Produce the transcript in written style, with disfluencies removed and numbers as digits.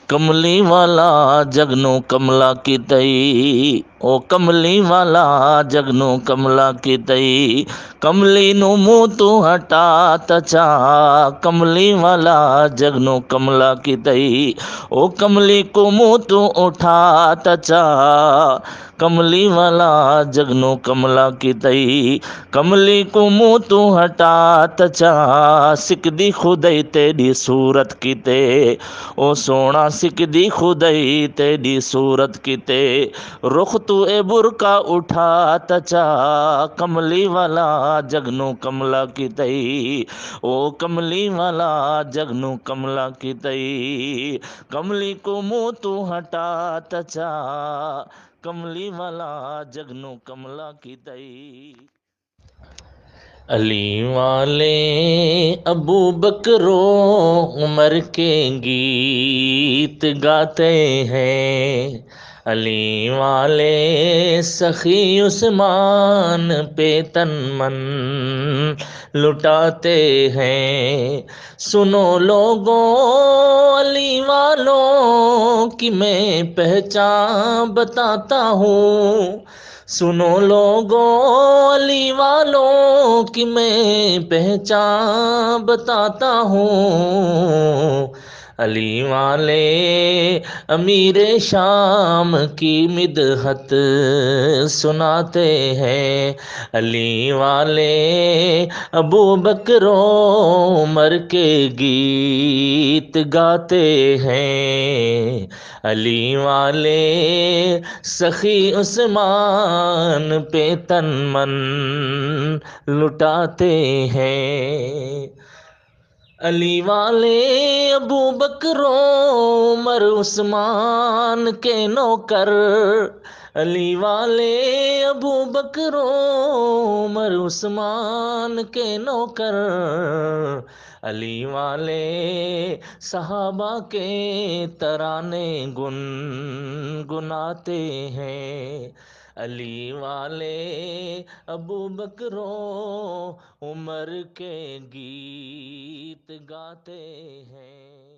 کملی والا جگنو کملا کی تئی، او کملی والا جگنو کملا کی تئی، کملی نو منہ تو ہٹا تچا، کملی والا جگنو کملا کی تئی، او کملی کو منہ تو اٹھا تچا، کملی والا جگنو کملا کی تئی، کملی کو منہ تو ہٹا تچا، سکھ دی خدائی تیری صورت کیتے، او سونا سکھ دی خدائی تیری صورت کیتے، رخ تو اے برکا اٹھا تچا، کملی والا جگنو کملا کی تئی، او کملی والا جگنو کملا کی تئی، کملی کو منہ تو ہٹا تچا، کملی والا جگنو کملا کی تئی۔ علی والے ابو بکر و عمر کے گیت گاتے ہیں، علی والے سخی عثمان پہ تن من لٹاتے ہیں، سنو لوگوں علی والوں کی میں پہچان بتاتا ہوں، سنو لوگوں علی والوں کی میں پہچان بتاتا ہوں، علی والے امیر شام کی مدحت سناتے ہیں، علی والے ابو بکر و عمر کے گیت گاتے ہیں، علی والے سخی عثمان پہ تن من لٹاتے ہیں، علی والے ابو بکر و عمر عثمان کے نوکر، علی والے ابو بکر و عمر عثمان کے نوکر، علی والے صحابہ کے ترانے گنگناتے ہیں، علی والے ابو بکر و عمر کے گیت گاتے ہیں۔